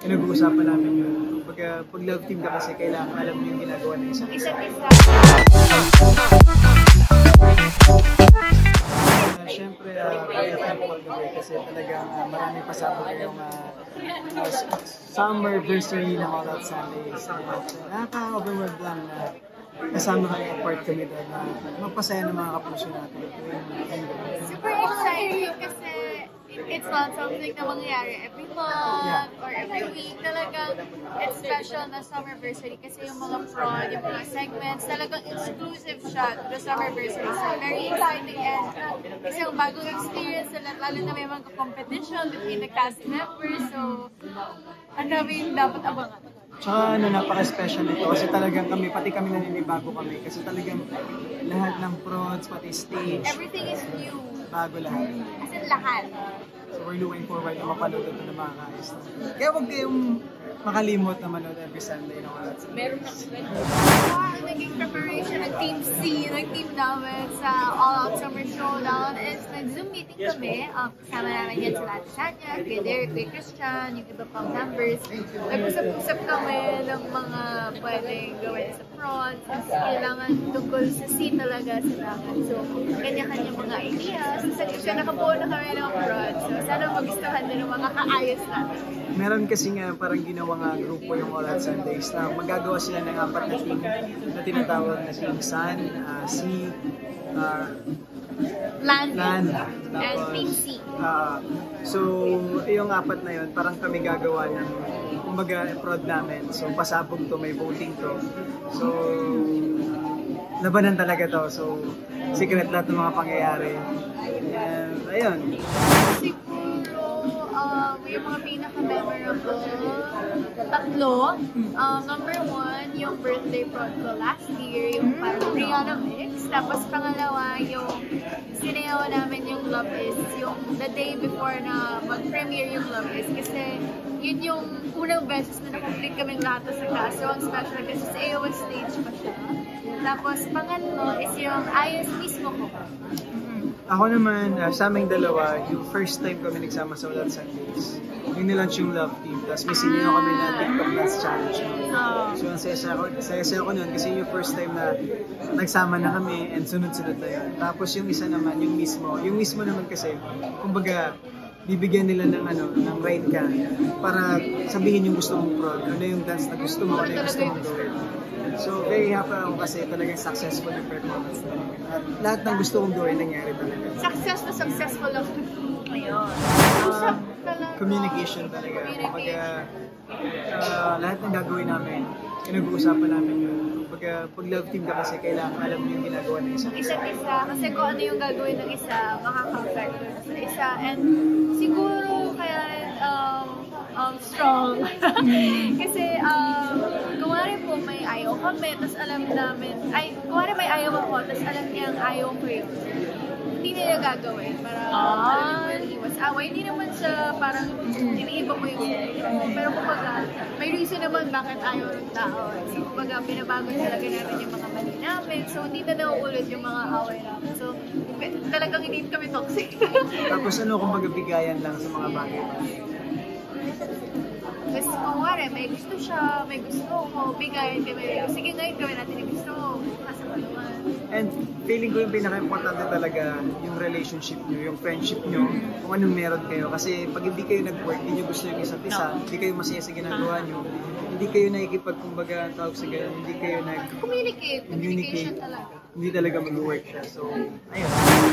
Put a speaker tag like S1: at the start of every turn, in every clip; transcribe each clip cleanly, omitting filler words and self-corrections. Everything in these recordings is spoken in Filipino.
S1: pinag-uusapan namin yun. Pag love team ka kasi, kailangan alam mo yung ginagawa ng isa't isa. Siyempre, kaya thankful kami kasi talagang marami pasabog kayong summerversary ng All Out Sundays. Nakaka-overwhelmed lang na kasama kami at part kami doon na magpasaya ng mga kapuso natin.
S2: Super excited kasi it's not something na mangyayari every month or every week. Talagang it's special na summerversary kasi yung mga prod, yung mga segments, talagang exclusive siya to the summerversary. So very exciting and isang bagong experience lalo na may mga competition between the cast members. So ang dami yung dapat abangan.
S1: Tsaka napaka-special nito kasi talagang pati kami naninibago kami kasi talagang lahat ng prods, pati stage.
S2: Everything is new.
S1: Bago lahat.
S2: As in lahat.
S1: So we're looking forward na mapanood ito ng mga kaayos. Kaya huwag kayong makalimot na manood every Sunday ng All Out Sundays.
S2: Meron na naging preparation ng Team C, ng team namin sa All Out Summer Showdown is nag-Zoom meeting kami. Kasama namin yan sila Sanya, kay Derek, kay Christian, yung iba pang members. Nag-usap-usap kami ng mga pwedeng gawin sa front. Kailangan tungkol sa scene talaga sa dagat. So, kanya-kanya mga ideas. Sa nakabuo na kami ng front. So, sana magustuhan din ng mga kaayos natin.
S1: Meron kasi nga parang ginawa nga grupo yung All Out Sundays na magagawa sila ng 4 na team na tinatawag na Team Sun, Sea,
S2: Land,
S1: and
S2: Team C.
S1: So, yung 4 na yun, parang kami gagawa ng kumbaga prod namin. So, pasabog to, may voting to. So, labanan talaga to. So, secret lahat ng mga pangyayari. And, ayun.
S2: Yung mga pinaka-memorable, 3. Number 1, yung birthday prod ko last year, yung parang Rihanna mix. Tapos pangalawa, yung sinayaw namin yung Love Is, yung the day before na mag-premiere yung Love Is. Kasi yun yung unang beses na na-complete kaming lahat sa cast. So ang special kasi sa AOS stage pa siya. Tapos pangatlo is yung Ayos mismo ko.
S1: Ako naman, sa aming dalawa, yung first time kami nagsama sa All Out Sundays, yung nilaunch yung Love Team, tapos may sinyo kami na TikTok Dance Challenge. So, ang saya-saya ko nun kasi yung first time na nagsama na kami and sunod-sunod na yun. Tapos yung isa naman, yung mismo naman kasi, kumbaga, bibigyan nila ng ride ka para sabihin yung gusto mong prod, ano yung dance na gusto mo, ano yung gusto mong gawin. So, very happy ako kasi talagang successful yung performance namin. At lahat ng gusto kong gawin nangyari talaga.
S2: Successful ako. Ayun.
S1: Communication talaga. Kumbaga, lahat ng gagawin namin, pinag-uusapan namin yun. Kumbaga, pag love team ka kasi, kailangan alam mo yung ginagawa ng isa't isa.
S2: Kasi kung ano yung gagawin ng isa, makaka-affect sa isa. And siguro kaya strong. Kasi kumari po may ayaw kami, tapos alam namin, kumari may ayaw ako, tapos alam niyang ayaw ko yun. Hindi nila gagawin para iwas away. Hindi naman siya parang iniiba mo yung pero kumbaga, may reason naman bakit ayaw ng tao. So kumbaga, binabago talaga namin yung mga mali namin. So hindi na nauulit yung mga away namin. So talagang hindi kami toxic.
S1: Tapos kumbaga bigayan lang sa mga bagay.
S2: Kasi kumari, may gusto siya, may gusto ko, bigayan kami. Sige ngayon gawin natin yung gusto ko, bukas ang naman.
S1: And feeling ko yung pinaka-importante talaga yung relationship nyo, yung friendship nyo, kung anong meron kayo. Kasi pag hindi kayo nag-work, hindi nyo gusto yung isa't isa, hindi kayo masaya sa ginagawa nyo, hindi kayo nakikipag-kumbaga tawag sa ganun, hindi kayo
S2: Communication talaga.
S1: Hindi talaga mag-work siya. So, ayun.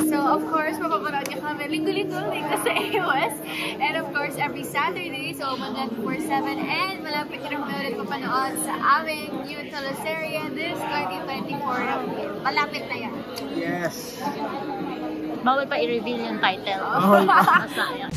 S2: So, of course, mapapanood niyo kami linggo-linggo sa AOS. And of course, every Saturday, so mga 4-7. And malapit na rin ulit papanood sa aming new teleserye this 2024. Malapit na yan.
S1: Yes.
S3: Bawal pa i-reveal yung title.
S1: Bawal pa.
S3: Masaya.